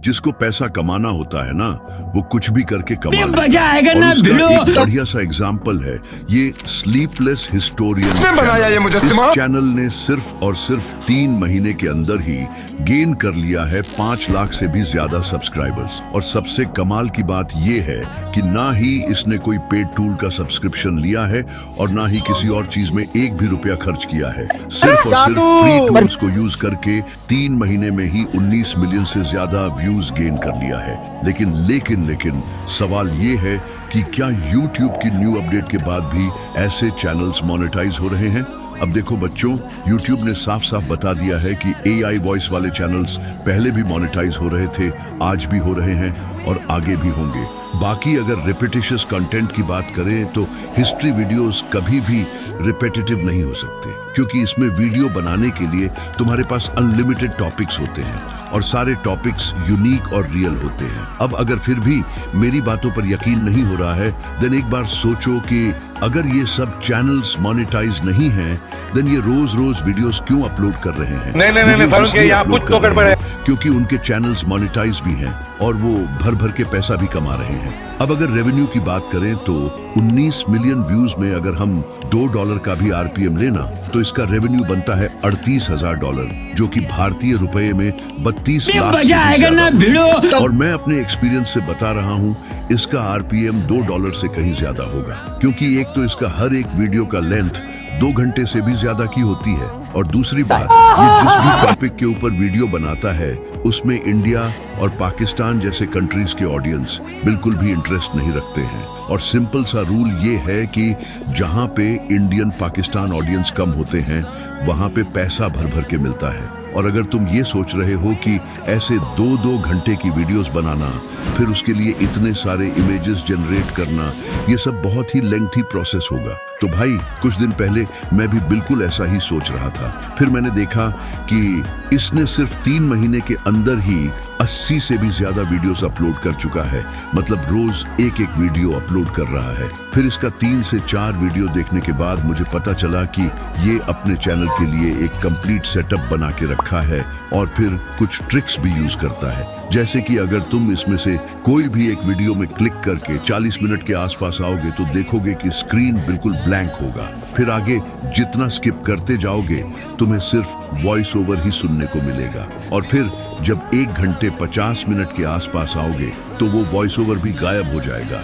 जिसको पैसा कमाना होता है ना, वो कुछ भी करके कमा लेता है। मजा आएगा ना और उसका भिड़ो। एक बढ़िया सा एग्जाम्पल है ये स्लीपलेस हिस्टोरियन बनाया ये मुजस्सिमा। इस चैनल ने सिर्फ और सिर्फ 3 महीने के अंदर ही गेन कर लिया है 5 लाख से भी ज्यादा सब्सक्राइबर्स। और सबसे कमाल की बात ये है कि ना ही इसने कोई पेड टूल का सब्सक्रिप्शन लिया है और ना ही किसी और चीज में एक भी रुपया खर्च किया है। सिर्फ और सिर्फ फ्री टूल्स को यूज करके 3 महीने में ही 19 मिलियन से ज्यादा व्यूज गेन कर लिया है। लेकिन सवाल ये है कि क्या YouTube की न्यू अपडेट के बाद भी ऐसे चैनल्स मोनेटाइज हो रहे हैं? अब देखो बच्चों, YouTube ने साफ साफ बता दिया है कि AI वॉइस वाले चैनल्स पहले भी मोनेटाइज हो रहे थे, आज भी हो रहे हैं और आगे भी होंगे। बाकी अगर रिपीटिशियस कंटेंट की बात करें तो हिस्ट्री वीडियोस कभी भी रिपीटेटिव नहीं हो सकते, क्योंकि इसमें वीडियो बनाने के लिए तुम्हारे पास अनलिमिटेड टॉपिक्स होते हैं और सारे टॉपिक्स यूनिक और रियल होते हैं। अब अगर फिर भी मेरी बातों पर यकीन नहीं हो रहा है, देन एक बार सोचो कि अगर ये सब चैनल्स मोनेटाइज नहीं हैं, देन ये रोज रोज वीडियोस क्यों अपलोड कर रहे हैं? नहीं फारूक, यहाँ कुछ तो गड़बड़ है। क्योंकि उनके चैनल्स मोनेटाइज भी हैं और वो भर भर के पैसा भी कमा रहे हैं। अब अगर रेवेन्यू की बात करें तो 19 मिलियन व्यूज में अगर हम $2 का भी RPM लेना तो इसका रेवेन्यू बनता है $38,000, जो कि भारतीय रुपए में 32 लाख से मजा भी आएगा ना ज्यादा। भिड़ो। और मैं अपने एक्सपीरियंस से बता रहा हूँ, इसका RPM $2 से कहीं ज्यादा होगा, क्योंकि एक तो इसका हर एक वीडियो का लेंथ 2 घंटे से भी ज्यादा की होती है और दूसरी बात, ये जिस भी टॉपिक के ऊपर वीडियो बनाता है उसमें इंडिया और पाकिस्तान जैसे कंट्रीज के ऑडियंस बिल्कुल भी इंटरेस्ट नहीं रखते हैं। और सिंपल सा रूल ये है कि जहां पे इंडियन पाकिस्तान ऑडियंस कम होते हैं वहां पे पैसा भर भर के मिलता है। और अगर तुम ये सोच रहे हो कि ऐसे 2-2 घंटे की वीडियोस बनाना, फिर उसके लिए इतने सारे इमेजेस जनरेट करना, ये सब बहुत ही लेंथी प्रोसेस होगा, तो भाई कुछ दिन पहले मैं भी बिल्कुल ऐसा ही सोच रहा था। फिर मैंने देखा कि इसने सिर्फ 3 महीने के अंदर ही 80 से भी ज्यादा वीडियोस अपलोड कर चुका है, मतलब रोज एक वीडियो अपलोड कर रहा है। फिर इसका 3 से 4 वीडियो देखने के बाद मुझे पता चला कि ये अपने चैनल के लिए एक कंप्लीट सेटअप बना के रखा है और फिर कुछ ट्रिक्स भी यूज करता है। जैसे कि अगर तुम इसमें से कोई भी एक वीडियो में क्लिक करके 40 मिनट के आसपास आओगे तो देखोगे कि स्क्रीन बिल्कुल ब्लैंक होगा। फिर आगे जितना स्किप करते जाओगे तुम्हें सिर्फ वॉइस ओवर ही सुनने को मिलेगा। और फिर जब 1 घंटे 50 मिनट के आसपास आओगे तो वो वॉइस ओवर भी गायब हो जाएगा।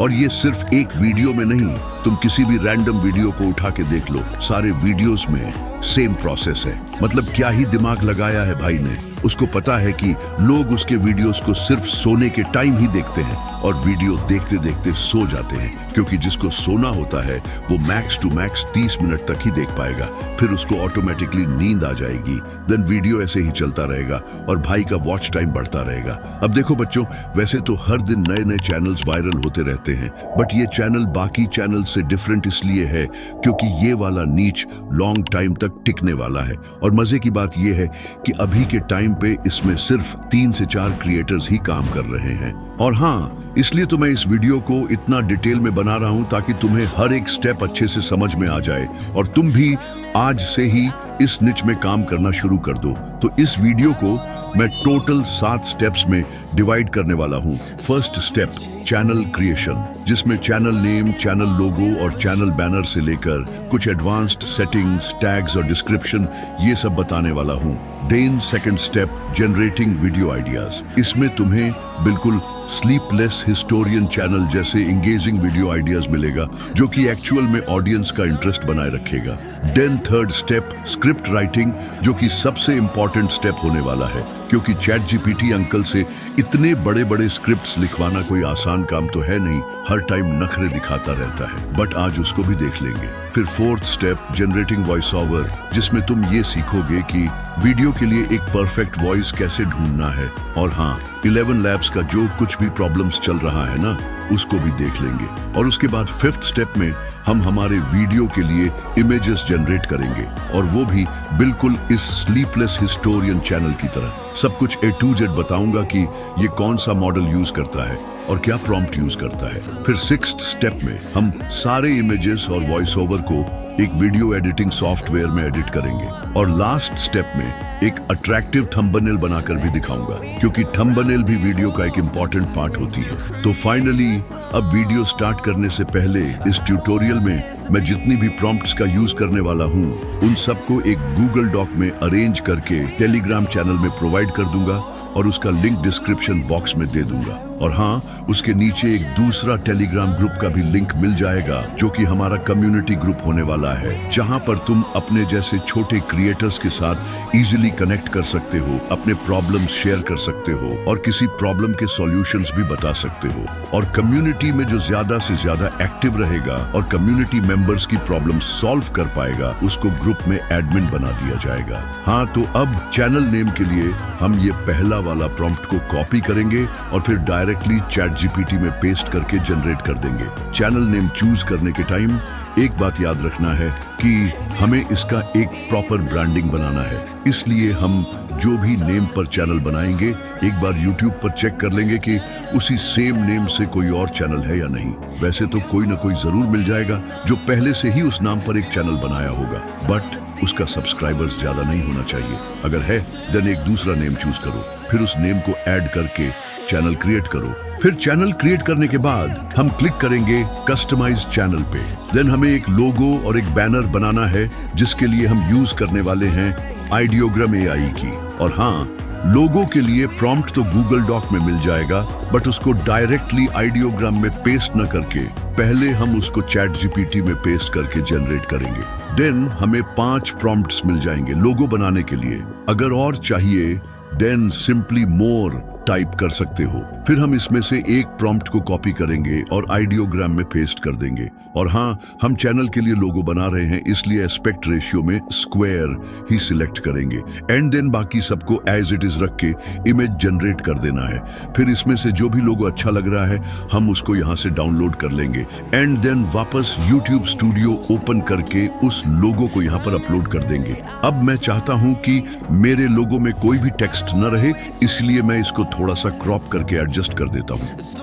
और ये सिर्फ एक वीडियो में नहीं, तुम किसी भी रैंडम वीडियो को उठा के देख लो, सारे वीडियोस में सेम प्रोसेस है। मतलब क्या ही दिमाग लगाया है भाई ने। उसको पता है कि लोग उसके वीडियोस को सिर्फ सोने के टाइम ही देखते हैं और वीडियो देखते देखते सो जाते हैं, क्योंकि जिसको सोना होता है वो मैक्स टू मैक्स 30 मिनट तक ही देख पाएगा, फिर उसको ऑटोमेटिकली नींद आ जाएगी। देन वीडियो ऐसे ही चलता रहेगा और भाई का वॉच टाइम बढ़ता रहेगा। अब देखो बच्चों, वैसे तो हर दिन नए नए चैनल्स वायरल होते रहते हैं, बट ये चैनल बाकी चैनल से डिफरेंट इसलिए है क्योंकि ये वाला नीच लॉन्ग टाइम तक टिकने वाला है। और मजे की बात ये है कि अभी के टाइम पे इसमें सिर्फ 3 से 4 क्रिएटर्स ही काम कर रहे हैं। और हाँ, इसलिए तो मैं इस वीडियो को इतना डिटेल में बना रहा हूं ताकि तुम्हें हर एक स्टेप अच्छे से समझ में आ जाए और तुम भी आज से ही इस निच में काम करना शुरू कर दो। तो इस वीडियो को मैं टोटल 7 स्टेप्स में डिवाइड करने वाला हूं। फर्स्ट स्टेप, चैनल क्रिएशन, जिसमें चैनल नेम, चैनल लोगो और चैनल बैनर से लेकर कुछ एडवांस्ड सेटिंग्स, टैग्स और डिस्क्रिप्शन, ये सब बताने वाला हूं। Then second step, generating video ideas. इसमें तुम्हें बिल्कुल स्लीपलेस हिस्टोरियन चैनल जैसे इंगेजिंग वीडियो आइडियाज मिलेगा, जो कि एक्चुअल में ऑडियंस का इंटरेस्ट बनाए रखेगा। Then third step, script writing, जो कि सबसे इंपॉर्टेंट स्टेप होने वाला है, क्योंकि ChatGPT अंकल से इतने बड़े बड़े स्क्रिप्ट्स लिखवाना कोई आसान काम तो है नहीं, हर टाइम नखरे दिखाता रहता है, बट आज उसको भी देख लेंगे। फिर fourth step, generating voice over, जिसमें तुम ये सीखोगे कि वीडियो के लिए एक परफेक्ट वॉइस कैसे ढूंढना है। और हाँ, 11 लैब्स का जो कुछ भी प्रॉब्लम्स चल रहा है ना, उसको भी देख लेंगे। और उसके बाद फिफ्थ स्टेप में हम हमारे वीडियो के लिए इमेजेस जनरेट करेंगे, और वो भी बिल्कुल इस स्लीपलेस हिस्टोरियन चैनल की तरह। सब कुछ A to Z बताऊंगा कि ये कौन सा मॉडल यूज करता है और क्या प्रॉम्प्ट यूज करता है। फिर सिक्स्थ स्टेप में हम सारे इमेजेस और वॉइस ओवर को एक वीडियो एडिटिंग सॉफ्टवेयर में एडिट करेंगे। और लास्ट स्टेप में एक अट्रैक्टिव थंबनेल बनाकर भी दिखाऊंगा, क्योंकि थंबनेल भी वीडियो का एक इम्पॉर्टेंट पार्ट होती है। तो फाइनली अब वीडियो स्टार्ट करने से पहले इस ट्यूटोरियल में मैं जितनी भी प्रॉम्प्ट्स का यूज करने वाला हूँ उन सबको एक गूगल डॉक में अरेंज करके टेलीग्राम चैनल में प्रोवाइड कर दूंगा और उसका लिंक डिस्क्रिप्शन बॉक्स में दे दूंगा। और हाँ, उसके नीचे एक दूसरा टेलीग्राम ग्रुप का भी लिंक मिल जाएगा जो कि हमारा कम्युनिटी ग्रुप होने वाला है, जहां पर तुम अपने जैसे छोटे क्रिएटर्स के साथ इजीली कनेक्ट कर सकते हो, अपने प्रॉब्लम्स शेयर कर सकते हो और किसी प्रॉब्लम के सॉल्यूशंस भी बता सकते हो। और कम्युनिटी में जो ज्यादा से ज्यादा एक्टिव रहेगा और कम्युनिटी मेंबर्स की प्रॉब्लम सॉल्व कर पाएगा उसको ग्रुप में एडमिन बना दिया जाएगा। हाँ, तो अब चैनल नेम के लिए हम ये पहला वाला प्रॉम्प्ट को कॉपी करेंगे और फिर डायरेक्टली ChatGPT में पेस्ट करके जनरेट कर देंगे। चैनल नेम चूज करने के टाइम एक बात याद रखना है कि हमें इसका एक प्रॉपर ब्रांडिंग बनाना है, इसलिए हम जो भी नेम पर चैनल बनाएंगे एक बार YouTube पर चेक कर लेंगे कि उसी सेम नेम से कोई और चैनल है या नहीं। वैसे तो कोई ना कोई जरूर मिल जाएगा जो पहले से ही उस नाम पर एक चैनल बनाया होगा, बट उसका सब्सक्राइबर्स ज्यादा नहीं होना चाहिए। अगर है देन एक दूसरा नेम चूज करो, फिर उस नेम को ऐड करके चैनल क्रिएट करो। फिर चैनल क्रिएट करने के बाद हम क्लिक करेंगे कस्टमाइज चैनल पे। देन हमें एक लोगो और एक बैनर बनाना है जिसके लिए हम यूज करने वाले हैं आइडियोग्राम AI की। और हाँ, लोगो के लिए प्रॉम्प्ट तो गूगल डॉक में मिल जाएगा, बट उसको डायरेक्टली आइडियोग्राम में पेस्ट न करके पहले हम उसको ChatGPT में पेस्ट करके जनरेट करेंगे। देन हमें 5 प्रॉम्प्ट्स मिल जाएंगे लोगो बनाने के लिए। अगर और चाहिए देन सिंपली मोर टाइप कर सकते हो। फिर हम इसमें से एक प्रॉम्प्ट को कॉपी करेंगे और आइडियोग्राम में पेस्ट कर देंगे। और हाँ, हम चैनल के लिए लोगो बना रहे हैं इसलिए एस्पेक्ट रेशियो में स्क्वायर ही सिलेक्ट करेंगे। एंड देन बाकी सबको एज इट इज रख के इमेज जनरेट कर देना है। फिर इसमें से जो भी लोगो अच्छा लग रहा है हम उसको यहाँ से डाउनलोड कर लेंगे एंड देन वापस YouTube स्टूडियो ओपन करके उस लोगो को यहाँ पर अपलोड कर देंगे। अब मैं चाहता हूँ कि मेरे लोगो में कोई भी टेक्स्ट न रहे, इसलिए मैं इसको थोड़ा सा क्रॉप करके एडजस्ट कर देता हूं।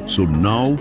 सो नाउ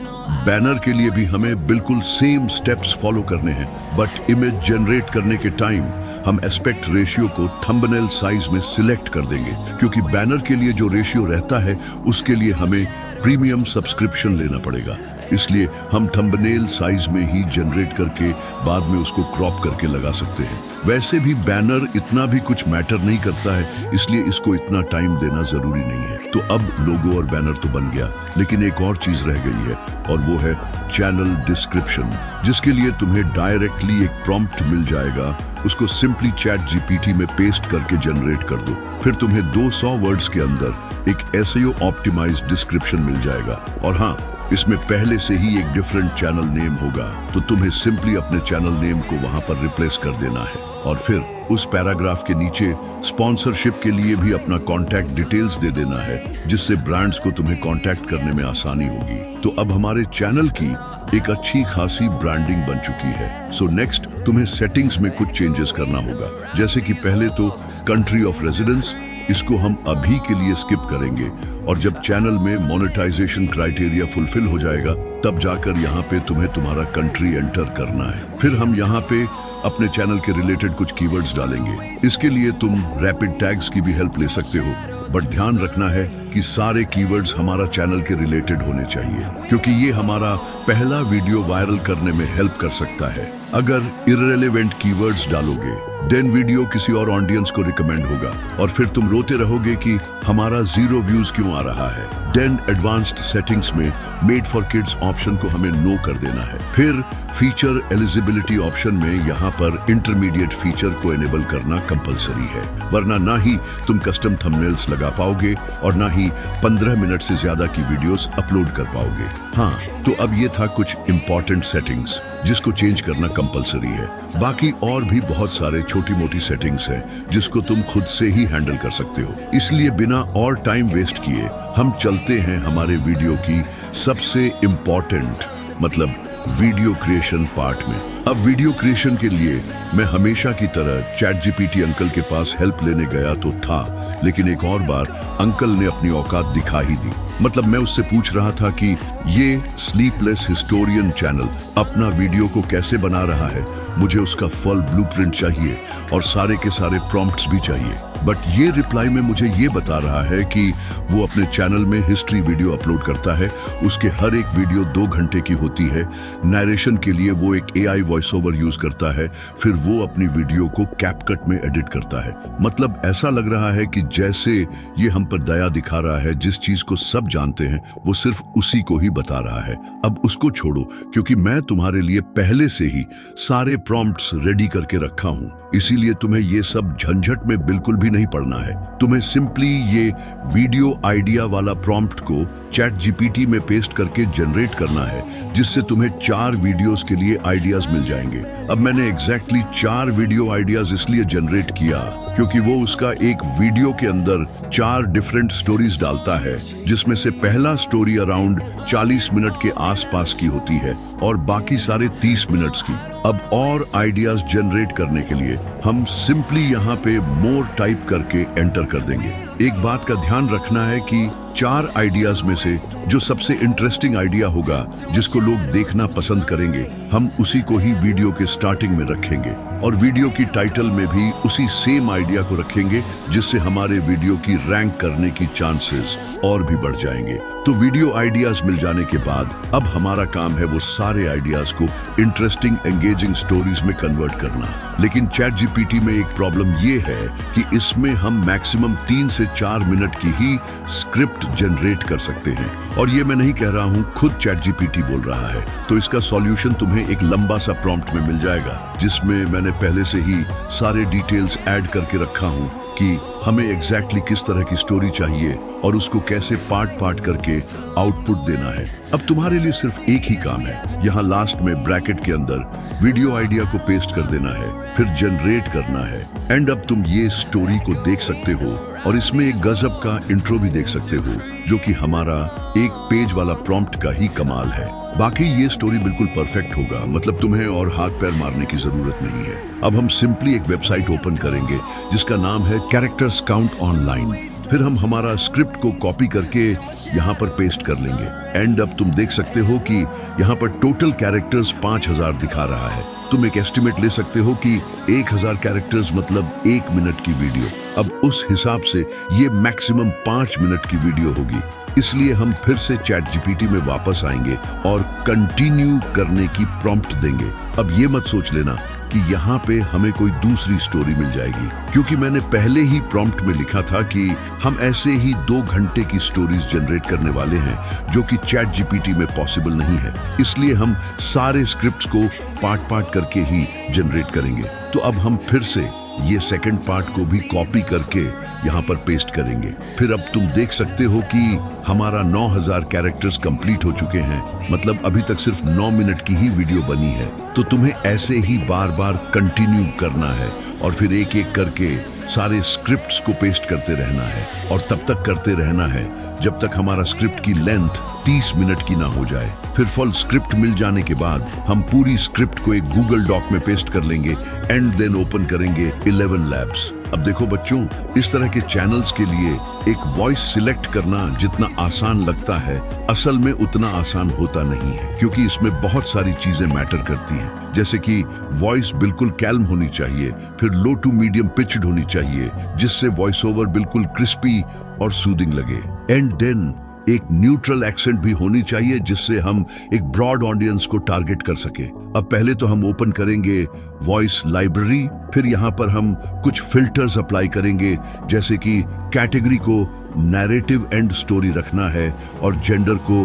बैनर के लिए भी हमें बिल्कुल सेम स्टेप्स फॉलो करने हैं, बट इमेज जनरेट करने के टाइम हम एस्पेक्ट रेशियो को थंबनेल साइज में सिलेक्ट कर देंगे, क्योंकि बैनर के लिए जो रेशियो रहता है उसके लिए हमें प्रीमियम सब्सक्रिप्शन लेना पड़ेगा। इसलिए हम थंबनेल साइज में ही जनरेट करके बाद में उसको क्रॉप करके लगा सकते हैं। वैसे भी बैनर इतना भी कुछ मैटर नहीं करता है, इसलिए इसको इतना टाइम देना जरूरी नहीं है। तो अब लोगो और बैनर तो बन गया, लेकिन एक और चीज रह गई है और वो है चैनल डिस्क्रिप्शन, जिसके लिए तुम्हें डायरेक्टली एक प्रॉम्प्ट मिल जाएगा। उसको सिंपली ChatGPT में पेस्ट करके जनरेट कर दो। फिर तुम्हें 200 वर्ड्स के अंदर एक SEO ऑप्टिमाइज्ड डिस्क्रिप्शन मिल जाएगा। और हाँ, इसमें पहले से ही एक डिफरेंट चैनल नेम होगा, तो तुम्हें सिंपली अपने चैनल नेम को वहां पर रिप्लेस कर देना है। और फिर उस पैराग्राफ के नीचे स्पॉन्सरशिप के लिए भी अपना कॉन्टैक्ट डिटेल्स दे देना है, जिससे ब्रांड्स को तुम्हें कॉन्टैक्ट करने में आसानी होगी। तो अब हमारे चैनल की एक अच्छी खासी ब्रांडिंग बन चुकी है। सो नेक्स्ट तुम्हें सेटिंग्स में कुछ चेंजेस करना होगा, जैसे कि पहले तो कंट्री ऑफ रेजिडेंस, इसको हम अभी के लिए स्किप करेंगे और जब चैनल में मोनेटाइजेशन क्राइटेरिया फुलफिल हो जाएगा तब जाकर यहाँ पे तुम्हें तुम्हारा कंट्री एंटर करना है। फिर हम यहाँ पे अपने चैनल के रिलेटेड कुछ कीवर्ड्स डालेंगे। इसके लिए तुम रैपिड टैग्स की भी हेल्प ले सकते हो, बट ध्यान रखना है कि सारे कीवर्ड्स हमारा चैनल के रिलेटेड होने चाहिए, क्योंकि ये हमारा पहला वीडियो वायरल करने में हेल्प कर सकता है। अगर इररिलेवेंट कीवर्ड्स डालोगे देन वीडियो किसी और ऑडियंस को रिकमेंड होगा और फिर तुम रोते रहोगे कि हमारा 0 व्यूज क्यों आ रहा है। देन एडवांस्ड सेटिंग्स में मेड फॉर किड्स ऑप्शन को हमें नो कर देना है। फिर फीचर एलिजिबिलिटी ऑप्शन में यहाँ पर इंटरमीडिएट फीचर को एनेबल करना कंपलसरी है, वरना ना ही तुम कस्टम थंबनेल्स लगा पाओगे और ना ही 15 मिनट से ज्यादा की वीडियोस अपलोड कर पाओगे। हाँ, तो अब ये था कुछ इंपॉर्टेंट सेटिंग्स जिसको चेंज करना कंपलसरी है। बाकी और भी बहुत सारे छोटी मोटी सेटिंग्स हैं जिसको तुम खुद से ही हैंडल कर सकते हो। इसलिए बिना और टाइम वेस्ट किए हम चलते हैं हमारे वीडियो की सबसे इंपॉर्टेंट मतलब वीडियो क्रिएशन पार्ट में। अब वीडियो क्रिएशन के लिए मैं हमेशा की तरह ChatGPT अंकल के पास हेल्प लेने गया तो था, लेकिन एक और बार अंकल ने अपनी औकात दिखा ही दी। मतलब मैं उससे पूछ रहा था कि ये स्लीपलेस हिस्टोरियन चैनल अपना वीडियो को कैसे बना रहा है, मुझे उसका फुल ब्लूप्रिंट चाहिए और सारे के सारे प्रॉम्प्ट्स भी चाहिए। बट ये रिप्लाई में मुझे ये बता रहा है कि वो अपने चैनल में हिस्ट्री वीडियो अपलोड करता है, उसके हर एक वीडियो 2 घंटे की होती है, नरेशन के लिए वो एक AI वॉइस ओवर यूज करता है, फिर वो अपनी वीडियो को कैपकट में एडिट करता है। मतलब ऐसा लग रहा है कि जैसे ये हम पर दया दिखा रहा है, जिस चीज को सब जानते हैं वो सिर्फ उसी को ही बता रहा है। अब उसको छोड़ो, क्योंकि मैं तुम्हारे लिए पहले से ही सारे प्रॉम्प्ट्स रेडी करके रखा हूं, इसीलिए तुम्हें ये सब झंझट में बिल्कुल भी नहीं पड़ना है। तुम्हें सिंपली ये वीडियो आइडिया वाला प्रॉम्प्ट को चैट जीपीटी में पेस्ट करके जनरेट करना है, जिससे तुम्हें 4 वीडियोस के लिए आइडियाज मिल जाएंगे। अब मैंने एग्जैक्टली 4 वीडियो आइडियाज इसलिए जनरेट किया क्योंकि वो उसका एक वीडियो के अंदर 4 डिफरेंट स्टोरीज डालता है, जिसमें से पहला स्टोरी अराउंड 40 मिनट के आसपास की होती है और बाकी सारे 30 मिनट्स की। अब और आइडियाज जनरेट करने के लिए हम सिंपली यहाँ पे मोर टाइप करके एंटर कर देंगे। एक बात का ध्यान रखना है कि 4 आइडियाज में से जो सबसे इंटरेस्टिंग आइडिया होगा, जिसको लोग देखना पसंद करेंगे, हम उसी को ही वीडियो के स्टार्टिंग में रखेंगे और वीडियो की टाइटल में भी उसी सेम आइडिया को रखेंगे, जिससे हमारे वीडियो की रैंक करने की चांसेस और भी बढ़ जाएंगे। तो वीडियो आइडियाज मिल जाने के बाद अब हमारा काम है वो सारे आइडियाज को इंटरेस्टिंग एंगेजिंग स्टोरीज में कन्वर्ट करना। लेकिन चैट जीपीटी में एक प्रॉब्लम ये है कि इसमें हम मैक्सिमम 3 से 4 मिनट की ही स्क्रिप्ट जनरेट कर सकते हैं, और ये मैं नहीं कह रहा हूँ, खुद चैट जीपीटी बोल रहा है। तो इसका सॉल्यूशन तुम्हें एक लंबा सा प्रॉम्प्ट में मिल जाएगा, जिसमें मैंने पहले से ही सारे डिटेल्स ऐड करके रखा हूँ कि हमें एग्जैक्टली किस तरह की स्टोरी चाहिए और उसको कैसे पार्ट करके आउटपुट देना है। अब तुम्हारे लिए सिर्फ एक ही काम है, यहाँ लास्ट में ब्रैकेट के अंदर वीडियो आइडिया को पेस्ट कर देना है, फिर जनरेट करना है। एंड अब तुम ये स्टोरी को देख सकते हो और इसमें एक गजब का इंट्रो भी देख सकते हो, जो कि हमारा एक पेज वाला प्रॉम्प्ट का ही कमाल है। बाकी ये स्टोरी बिल्कुल परफेक्ट होगा, मतलब तुम्हें और हाथ पैर मारने की जरूरत नहीं है। अब हम सिंपली एक वेबसाइट ओपन करेंगे जिसका नाम है कैरेक्टर्स काउंट ऑनलाइन। फिर हम हमारा स्क्रिप्ट को कॉपी करके यहाँ पर पेस्ट कर लेंगे। एंड अब तुम देख सकते हो कि यहाँ पर टोटल कैरेक्टर्स 5000 दिखा रहा है। तुम एक एस्टिमेट ले सकते हो कि 1000 कैरेक्टर्स मतलब 1 मिनट की वीडियो। अब उस हिसाब से ये मैक्सिमम 5 मिनट की वीडियो होगी। इसलिए हम फिर से चैट जीपीटी में वापस आएंगे और कंटिन्यू करने की प्रॉम्प्ट देंगे। अब ये मत सोच लेना कि यहाँ पे हमें कोई दूसरी स्टोरी मिल जाएगी, क्योंकि मैंने पहले ही प्रॉम्प्ट में लिखा था कि हम ऐसे ही 2 घंटे की स्टोरीज जनरेट करने वाले हैं, जो कि चैट जीपीटी में पॉसिबल नहीं है। इसलिए हम सारे स्क्रिप्ट्स को पार्ट करके ही जनरेट करेंगे। तो अब हम फिर से ये सेकंड पार्ट को भी कॉपी करके यहाँ पर पेस्ट करेंगे। फिर अब तुम देख सकते हो कि हमारा 9000 कैरेक्टर्स कंप्लीट हो चुके हैं, मतलब अभी तक सिर्फ 9 मिनट की ही वीडियो बनी है। तो तुम्हें ऐसे ही बार कंटिन्यू करना है और फिर एक एक करके सारे स्क्रिप्ट्स को पेस्ट करते रहना है, और तब तक करते रहना है जब तक हमारा स्क्रिप्ट की लेंथ 30 मिनट की ना हो जाए। फिर फुल स्क्रिप्ट मिल जाने के बाद हम पूरी स्क्रिप्ट को एक गूगल डॉक में पेस्ट कर लेंगे एंड देन ओपन करेंगे 11 लैब्स। अब देखो बच्चों, इस तरह के चैनल्स के लिए एक वॉइस सिलेक्ट करना जितना आसान लगता है, असल में उतना आसान होता नहीं है, क्योंकि इसमें बहुत सारी चीजें मैटर करती हैं। जैसे कि वॉइस बिल्कुल कैल्म होनी चाहिए, फिर लो टू मीडियम पिच्ड होनी चाहिए, जिससे वॉइस ओवर बिल्कुल क्रिस्पी और सूदिंग लगे। एंड देन एक न्यूट्रल एक्सेंट भी होनी चाहिए, जिससे हम एक ब्रॉड ऑडियंस को टारगेट कर सके। अब पहले तो हम ओपन करेंगे वॉइस लाइब्रेरी, फिर यहाँ पर हम कुछ फिल्टर्स अप्लाई करेंगे, जैसे कि कैटेगरी को नैरेटिव एंड स्टोरी रखना है और जेंडर को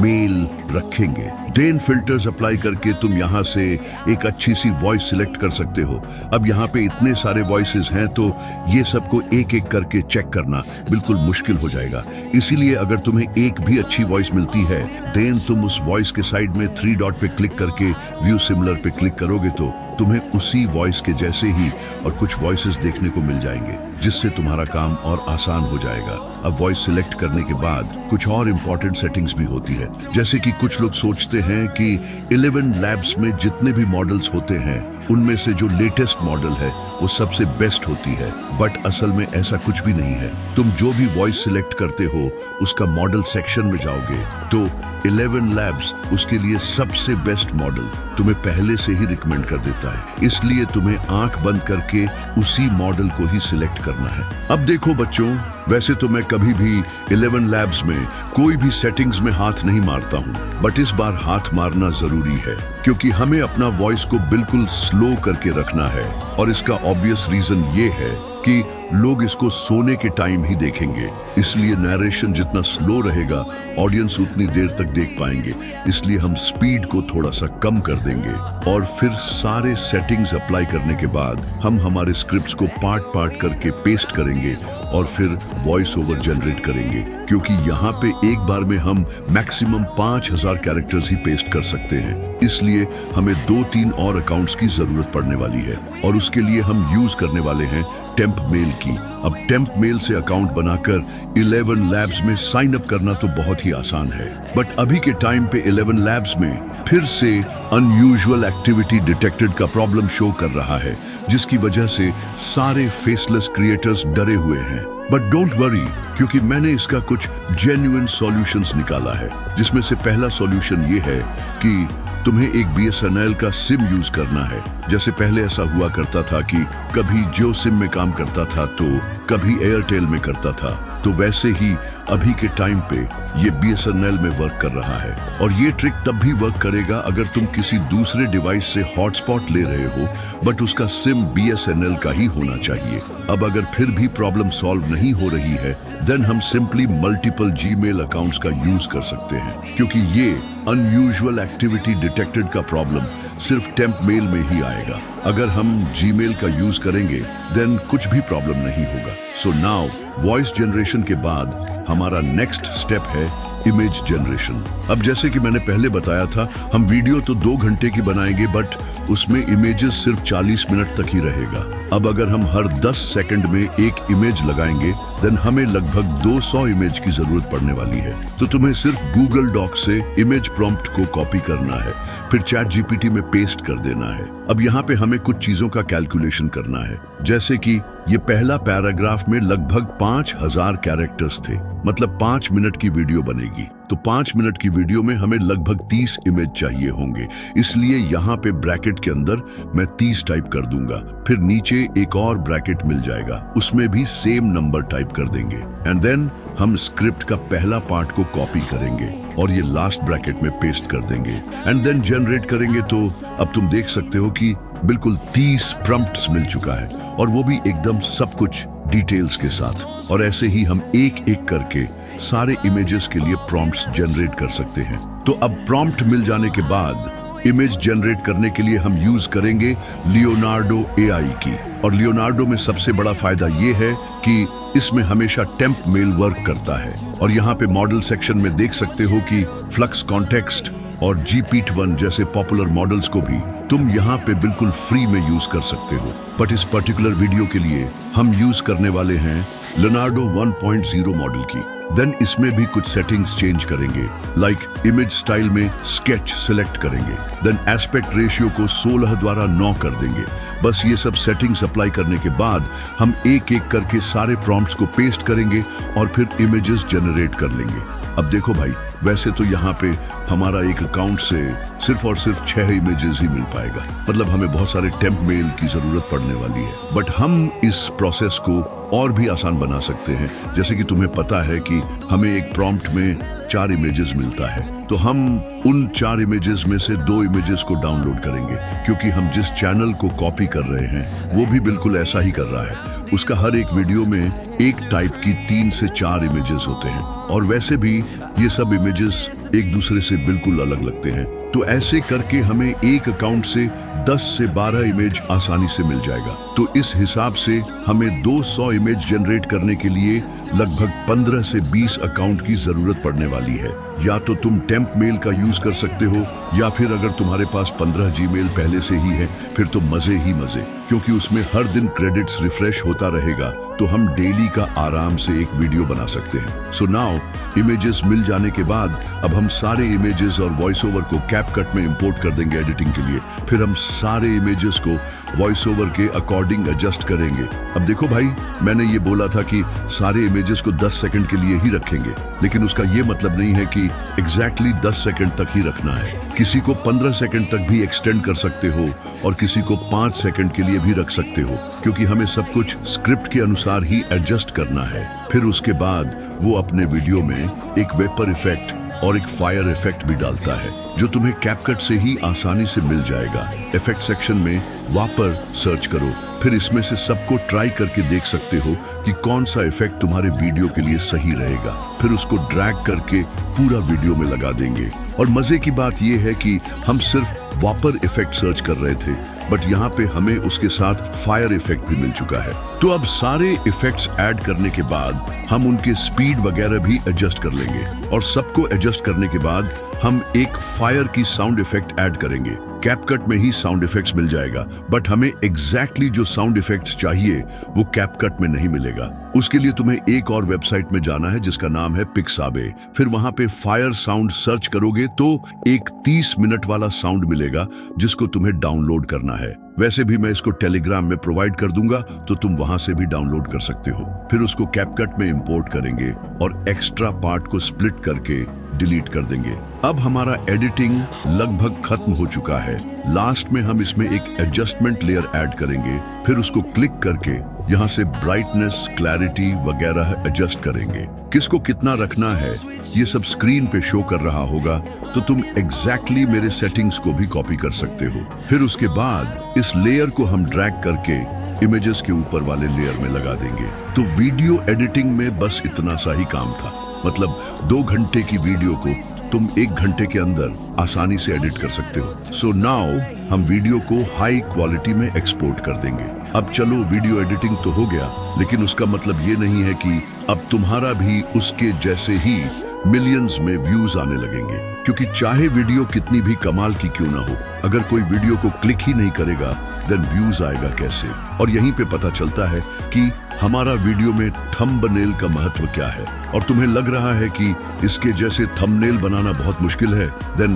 मेल रखेंगे। देन फिल्टर्स अप्लाई करके तुम यहाँ से एक अच्छी सी वॉइस सिलेक्ट कर सकते हो। अब यहाँ पे इतने सारे वॉइसेस हैं, तो ये सबको एक एक करके चेक करना बिल्कुल मुश्किल हो जाएगा। इसीलिए अगर तुम्हें एक भी अच्छी वॉइस मिलती है, देन तुम उस वॉइस के साइड में 3 डॉट पे क्लिक करके व्यू सिमिलर पे क्लिक करोगे तो तुम्हें उसी वॉइस के जैसे ही और कुछ वॉइसेस देखने को मिल जाएंगे, जिससे तुम्हारा काम और आसान हो जाएगा। अब वॉइस सिलेक्ट करने के बाद कुछ और इम्पोर्टेंट सेटिंग्स भी होती है, जैसे कि कुछ लोग सोचते हैं कि 11 लैब्स में जितने भी मॉडल्स होते हैं उनमें से जो लेटेस्ट मॉडल है वो सबसे बेस्ट होती है, बट असल में ऐसा कुछ भी नहीं है। तुम जो भी वॉइस सिलेक्ट करते हो उसका मॉडल सेक्शन में जाओगे तो 11 लैब्स उसके लिए सबसे बेस्ट मॉडल तुम्हें पहले से ही रिकमेंड कर देता है, इसलिए तुम्हें आंख बंद करके उसी मॉडल को ही सिलेक्ट करना है। अब देखो बच्चों, वैसे तो मैं कभी भी 11 लैब्स में कोई भी सेटिंग्स में हाथ नहीं मारता हूँ, बट इस बार हाथ मारना जरूरी है क्योंकि हमें अपना वॉइस को बिल्कुल स्लो करके रखना है। और इसका ऑब्वियस रीजन ये है कि लोग इसको सोने के टाइम ही देखेंगे, इसलिए नरेशन जितना स्लो रहेगा ऑडियंस उतनी देर तक देख पाएंगे, इसलिए हम स्पीड को थोड़ा सा कम कर देंगे। और फिर सारे सेटिंग्स अप्लाई करने के बाद हम हमारे स्क्रिप्ट्स को पार्ट करके पेस्ट करेंगे और फिर वॉइस ओवर जनरेट करेंगे, क्योंकि यहाँ पे एक बार में हम मैक्सिमम 5000 कैरेक्टर्स ही पेस्ट कर सकते हैं, इसलिए हमें 2-3 और अकाउंट्स की जरूरत पड़ने वाली है और उसके लिए हम यूज करने वाले हैं टेम्प मेल की। अब टेम्प मेल से अकाउंट बनाकर 11 लैब्स में साइन अप करना तो बहुत ही आसान है, बट अभी के टाइम पे 11 लैब्स में फिर से अनयूजुअल एक्टिविटी डिटेक्टेड का प्रॉब्लम शो कर रहा है, जिसकी वजह से सारे फेसलेस क्रिएटर्स डरे हुए हैं। बट डोंट वरी, क्योंकि मैंने इसका कुछ जेन्युइन सॉल्यूशंस निकाला है, जिसमें से पहला सॉल्यूशन ये है कि तुम्हें एक BSNL का सिम यूज करना है। जैसे पहले ऐसा हुआ करता था कि कभी जियो सिम में काम करता था तो कभी एयरटेल में करता था, तो वैसे ही अभी के टाइम पे ये BSNL में वर्क कर रहा है। और ये ट्रिक तब भी वर्क करेगा अगर तुम किसी दूसरे डिवाइस से हॉटस्पॉट ले रहे हो, बट उसका सिम BSNL का ही होना चाहिए। अब अगर फिर भी प्रॉब्लम सॉल्व नहीं हो रही है, देन हम सिंपली मल्टीपल जीमेल अकाउंट्स का यूज कर सकते हैं, क्योंकि ये अनयूजुअल एक्टिविटी डिटेक्टेड का प्रॉब्लम सिर्फ टेम्प मेल में ही आएगा। अगर हम जीमेल का यूज करेंगे देन कुछ भी प्रॉब्लम नहीं होगा। सो नाउ वॉइस जनरेशन के बाद हमारा नेक्स्ट स्टेप है इमेज जनरेशन। अब जैसे कि मैंने पहले बताया था, हम वीडियो तो 2 घंटे की बनाएंगे, बट उसमें इमेजेस सिर्फ 40 मिनट तक ही रहेगा। अब अगर हम हर 10 सेकंड में एक इमेज लगाएंगे, देन हमें लगभग 200 इमेज की जरूरत पड़ने वाली है। तो तुम्हें सिर्फ गूगल डॉक से इमेज प्रॉम्प्ट को कॉपी करना है, फिर ChatGPT में पेस्ट कर देना है। अब यहाँ पे हमें कुछ चीजों का कैलकुलेशन करना है, जैसे कि ये पहला पैराग्राफ में लगभग 5000 कैरेक्टर्स थे, मतलब 5 मिनट की वीडियो बनेगी। तो 5 मिनट की वीडियो में हमें लगभग 30 इमेज चाहिए होंगे, इसलिए यहाँ पे ब्रैकेट के अंदर मैं 30 टाइप कर दूंगा। फिर नीचे एक और ब्रैकेट मिल जाएगा, उसमें भी सेम नंबर टाइप कर देंगे। एंड देन हम स्क्रिप्ट का पहला पार्ट को कॉपी करेंगे और ये लास्ट ब्रैकेट में पेस्ट कर देंगे एंड देन जनरेट करेंगे। तो अब तुम देख सकते हो कि बिल्कुल 30 प्रॉम्प्ट्स मिल चुका है, और वो भी एकदम सब कुछ डिटेल्स के साथ। और ऐसे ही हम एक एक करके सारे इमेजेस के लिए प्रॉम्प्ट्स जनरेट कर सकते हैं। तो अब प्रॉम्प्ट मिल जाने के बाद इमेज जनरेट करने के लिए हम यूज करेंगे लियोनार्डो AI की। और लियोनार्डो में सबसे बड़ा फायदा ये है कि इसमें हमेशा टेम्प मेल वर्क करता है। और यहाँ पे मॉडल सेक्शन में देख सकते हो कि फ्लक्स कॉन्टेक्स्ट और GPT-1 जैसे पॉपुलर मॉडल्स को भी तुम यहाँ पे बिल्कुल फ्री में यूज कर सकते हो। बट इस पर्टिकुलर वीडियो के लिए हम यूज करने वाले हैं लियोनार्डो 1.0 मॉडल की। देन इसमें भी कुछ सेटिंग्स चेंज करेंगे, लाइक इमेज स्टाइल में स्केच सिलेक्ट करेंगे, देन एस्पेक्ट रेशियो को 16 द्वारा 9 कर देंगे। बस ये सब सेटिंग्स अप्लाई करने के बाद हम एक एक करके सारे प्रॉम्प्ट्स को पेस्ट करेंगे और फिर इमेजेस जनरेट कर लेंगे। अब देखो भाई, वैसे तो यहाँ पे हमारा एक अकाउंट से सिर्फ और सिर्फ 6 इमेजेस ही मिल पाएगा, मतलब हमें बहुत सारे टेम्प मेल की जरूरत पड़ने वाली है। बट हम इस प्रोसेस को और भी आसान बना सकते हैं। जैसे कि तुम्हें पता है कि हमें एक प्रॉम्प्ट में 4 इमेजेस मिलता है, तो हम उन 4 इमेजेस में से 2 इमेजेस को डाउनलोड करेंगे, क्योंकि हम जिस चैनल को कॉपी कर रहे हैं वो भी बिल्कुल ऐसा ही कर रहा है। उसका हर एक वीडियो में एक टाइप की 3 से 4 इमेजेस होते हैं, और वैसे भी ये सब इमेजेस एक दूसरे से बिल्कुल अलग लगते हैं। तो ऐसे करके हमें एक अकाउंट से 10 से 12 इमेज आसानी से मिल जाएगा। तो इस हिसाब से हमें 200 इमेज जनरेट करने के लिए लगभग 15 से 20 अकाउंट की जरूरत पड़ने वाली है। या तो तुम टेम्प मेल का यूज कर सकते हो, या फिर अगर तुम्हारे पास 15 जीमेल पहले से ही है फिर तो मजे ही मजे, क्योंकि उसमें हर दिन क्रेडिट्स रिफ्रेश होता रहेगा। तो हम डेली का आराम से एक वीडियो बना सकते हैं। सो नाउ इमेजेस मिल जाने के बाद अब हम सारे इमेजेस और वॉइस ओवर को कैपकट में इंपोर्ट कर देंगे एडिटिंग के लिए। फिर हम सारे इमेजेस को वॉइस ओवर के अकॉर्डिंग एडजस्ट करेंगे। अब देखो भाई, मैंने ये बोला था कि सारे इमेजेस को 10 सेकंड के लिए ही रखेंगे, लेकिन उसका ये मतलब नहीं है कि एग्जैक्टली 10 सेकंड तक ही रखना है। किसी को 15 सेकंड तक भी एक्सटेंड कर सकते हो और किसी को 5 सेकंड के लिए भी रख सकते हो, क्योंकि हमें सब कुछ स्क्रिप्ट के अनुसार ही एडजस्ट करना है। फिर उसके बाद वो अपने वीडियो में एक वेपर इफेक्ट और एक फायर इफेक्ट भी डालता है, जो तुम्हें कैपकट से ही आसानी से मिल जाएगा। इफेक्ट सेक्शन में वापर सर्च करो, फिर इसमें से सबको ट्राई करके देख सकते हो कि कौन सा इफेक्ट तुम्हारे वीडियो के लिए सही रहेगा। फिर उसको ड्रैग करके पूरा वीडियो में लगा देंगे। और मजे की बात यह है कि हम सिर्फ वापर इफेक्ट सर्च कर रहे थे, बट यहाँ पे हमें उसके साथ फायर इफेक्ट भी मिल चुका है। तो अब सारे इफेक्ट्स ऐड करने के बाद हम उनके स्पीड वगैरह भी एडजस्ट कर लेंगे, और सबको एडजस्ट करने के बाद हम एक फायर की साउंड इफेक्ट ऐड करेंगे। कैपकट में ही साउंड इफेक्ट्स मिल जाएगा, बट हमें एग्जैक्टली जो साउंड इफेक्ट्स चाहिए वो कैपकट में नहीं मिलेगा। उसके लिए तुम्हें एक और वेबसाइट में जाना है जिसका नाम है पिक्साबे। फिर वहां पे फायर साउंड सर्च करोगे तो एक 30 मिनट वाला साउंड मिलेगा जिसको तुम्हें डाउनलोड करना है। वैसे भी मैं इसको टेलीग्राम में प्रोवाइड कर दूंगा, तो तुम वहां से भी डाउनलोड कर सकते हो। फिर उसको कैपकट में इंपोर्ट करेंगे और एक्स्ट्रा पार्ट को स्प्लिट करके डिलीट कर देंगे। अब हमारा एडिटिंग लगभग खत्म हो चुका है। लास्ट में हम इसमें एक एडजस्टमेंट लेयर ऐड करेंगे, फिर उसको क्लिक करके यहाँ से ब्राइटनेस, क्लैरिटी वगैरह एडजस्ट करेंगे। किसको कितना रखना है ये सब स्क्रीन पे शो कर रहा होगा, तो तुम एग्जैक्टली मेरे सेटिंग्स को भी कॉपी कर सकते हो। फिर उसके बाद इस लेयर को हम ड्रैग करके इमेजेस के ऊपर वाले लेयर में लगा देंगे। तो वीडियो एडिटिंग में बस इतना सा ही काम था। मतलब 2 घंटे की वीडियो को तुम 1 घंटे के अंदर आसानी से एडिट कर सकते हो। सो नाउ हम वीडियो को हाई क्वालिटी में एक्सपोर्ट कर देंगे। अब चलो, वीडियो एडिटिंग तो हो गया, लेकिन उसका मतलब ये नहीं है कि अब तुम्हारा भी उसके जैसे ही मिलियंस में व्यूज आने लगेंगे, क्योंकि चाहे वीडियो कितनी भी कमाल की क्यों ना हो, अगर कोई वीडियो को क्लिक ही नहीं करेगा देन व्यूज आएगा कैसे। और यहीं पे पता चलता है कि हमारा वीडियो में थंबनेल का महत्व क्या है। और तुम्हें लग रहा है कि इसके जैसे थंबनेल बनाना बहुत मुश्किल है, देन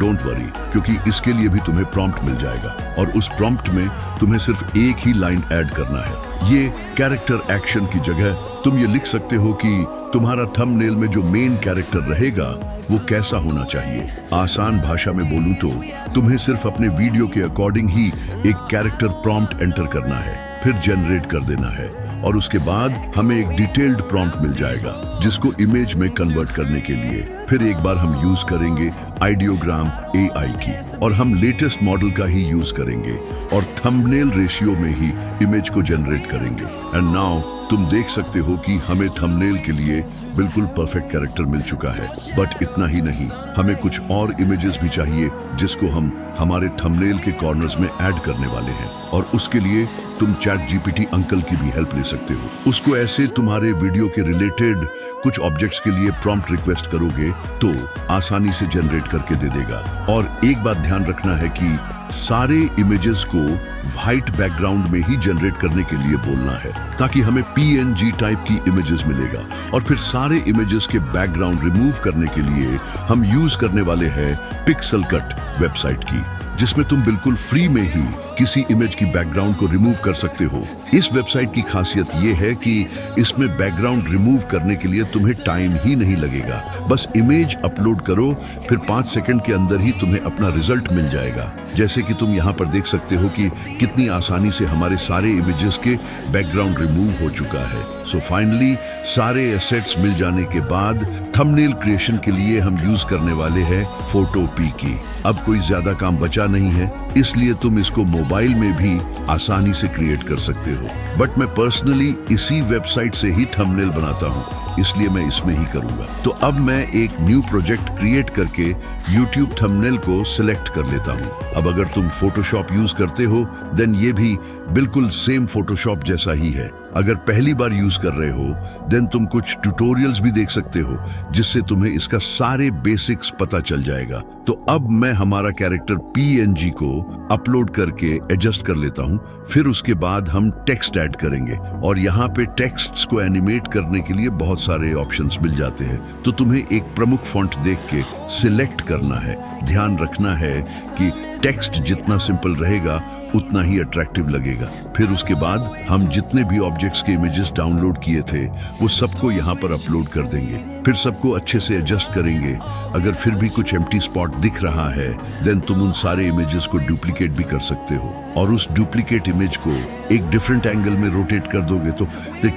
डोंट वरी, क्योंकि इसके लिए भी तुम्हें प्रॉम्प्ट मिल जाएगा, और उस प्रॉम्प्ट में तुम्हें सिर्फ एक ही लाइन ऐड करना है। ये कैरेक्टर एक्शन की जगह तुम ये लिख सकते हो कि तुम्हारा थंबनेल में जो मेन कैरेक्टर रहेगा वो कैसा होना चाहिए। आसान भाषा में बोलूं तो तुम्हें सिर्फ अपने वीडियो के अकॉर्डिंग ही एक कैरेक्टर प्रॉम्प्ट एंटर करना है, फिर जनरेट कर देना है, और उसके बाद हमें एक डिटेल्ड प्रॉम्प्ट मिल जाएगा जिसको इमेज में कन्वर्ट करने के लिए फिर एक बार हम यूज करेंगे आइडियोग्राम AI की, और हम लेटेस्ट मॉडल का ही यूज करेंगे और थंबनेल रेशियो में ही इमेज को जनरेट करेंगे। एंड नाउ तुम देख सकते हो कि हमें थंबनेल के लिए बिल्कुल परफेक्ट कैरेक्टर मिल चुका है। बट इतना ही नहीं, हमें कुछ और इमेजेस भी चाहिए जिसको हम हमारे थंबनेल के कॉर्नर्स में ऐड करने वाले हैं, और उसके लिए तुम ChatGPT अंकल की भी हेल्प ले सकते हो। उसको ऐसे तुम्हारे वीडियो के रिलेटेड कुछ ऑब्जेक्ट्स के लिए प्रॉम्प्ट रिक्वेस्ट करोगे तो आसानी से जनरेट करके दे देगा। और एक बात ध्यान रखना है कि सारे इमेजेस को व्हाइट बैकग्राउंड में ही जनरेट करने के लिए बोलना है, ताकि हमें PNG टाइप की इमेजेस मिलेगा। और फिर सारे इमेजेस के बैकग्राउंड रिमूव करने के लिए हम यूज करने वाले हैं पिक्सेलकट वेबसाइट की, जिसमें तुम बिल्कुल फ्री में ही किसी इमेज की बैकग्राउंड को रिमूव कर सकते हो। इस वेबसाइट की खासियत यह है कि इसमें बैकग्राउंड रिमूव करने के लिए तुम्हें टाइम ही नहीं लगेगा। बस इमेज अपलोड करो, फिर 5 सेकंड के अंदर ही तुम्हें अपना रिजल्ट मिल जाएगा। जैसे कि तुम यहाँ पर देख सकते हो कि कितनी आसानी से हमारे सारे इमेजेस के बैकग्राउंड रिमूव हो चुका है। सो फाइनली सारे एसेट्स मिल जाने के बाद थंबनेल क्रिएशन के लिए हम यूज करने वाले हैं फोटोपी की। अब कोई ज्यादा काम बचा नहीं है, इसलिए तुम इसको मोबाइल में भी आसानी से क्रिएट कर सकते हो। बट मैं पर्सनली इसी वेबसाइट से ही थंबनेल बनाता हूँ, इसलिए मैं इसमें ही करूंगा। तो अब मैं एक न्यू प्रोजेक्ट क्रिएट करके YouTube थंबनेल को सिलेक्ट कर लेता हूं। अब अगर तुम फोटोशॉप यूज करते हो देन ये भी बिल्कुल सेम फोटोशॉप जैसा ही है। अगर पहली बार यूज कर रहे हो देन तुम कुछ ट्यूटोरियल्स भी देख सकते हो जिससे तुम्हें इसका सारे बेसिक्स पता चल जाएगा। तो अब मैं हमारा कैरेक्टर PNG को अपलोड करके एडजस्ट कर लेता हूं। फिर उसके बाद हम टेक्स्ट ऐड करेंगे और यहाँ पे टेक्स्ट्स को एनिमेट करने के लिए बहुत सारे ऑप्शंस मिल जाते हैं। तो तुम्हें एक प्रमुख फॉन्ट देख के सिलेक्ट करना है। ध्यान रखना है कि टेक्स्ट जितना सिंपल रहेगा उतना ही अट्रैक्टिव लगेगा। फिर उसके बाद हम जितने भी ऑब्जेक्ट्स के इमेजेस डाउनलोड किए थे वो सबको यहाँ पर अपलोड कर देंगे। फिर सबको अच्छे से एडजस्ट करेंगे। अगर फिर भी कुछ एम्प्टी स्पॉट दिख रहा है देन तुम उन सारे इमेजेस को डुप्लीकेट भी कर सकते हो और उस डुप्लीकेट इमेज को एक डिफरेंट एंगल में रोटेट कर दोगे तो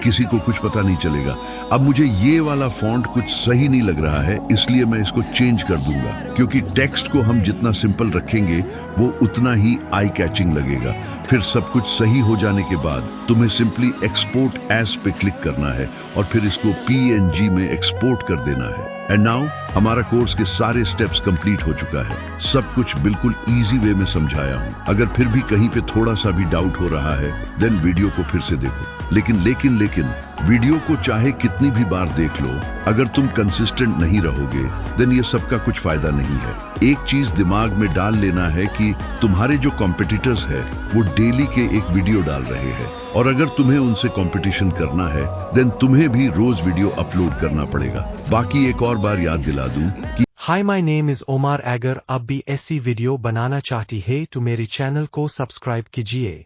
किसी को कुछ पता नहीं चलेगा। अब मुझे ये वाला फॉन्ट कुछ सही नहीं लग रहा है, इसलिए मैं इसको चेंज कर दूंगा, क्योंकि टेक्स्ट को हम जितना सिंपल रखेंगे वो उतना ही आई कैचिंग लगेगा। फिर सब कुछ सही हो जाने के बाद तुम्हें सिंपली एक्सपोर्ट एज पे क्लिक करना है और फिर इसको PNG में एक्सपोर्ट कर देना है। एंड नाउ हमारा कोर्स के सारे स्टेप्स कंप्लीट हो चुका है। सब कुछ बिल्कुल इजी वे में समझाया हूँ। अगर फिर भी कहीं पे थोड़ा सा भी डाउट हो रहा है देन वीडियो को फिर से देखो। लेकिन वीडियो को चाहे कितनी भी बार देख लो, अगर तुम कंसिस्टेंट नहीं रहोगे देन ये सबका कुछ फायदा नहीं है। एक चीज दिमाग में डाल लेना है कि तुम्हारे जो कॉम्पिटिटर्स है वो डेली के एक वीडियो डाल रहे हैं और अगर तुम्हें उनसे कंपटीशन करना है देन तुम्हें भी रोज वीडियो अपलोड करना पड़ेगा। बाकी एक और बार याद दिला दूं कि hi my name is Omar Egger. अब भी ऐसी वीडियो बनाना चाहती है तो मेरे चैनल को सब्सक्राइब कीजिए।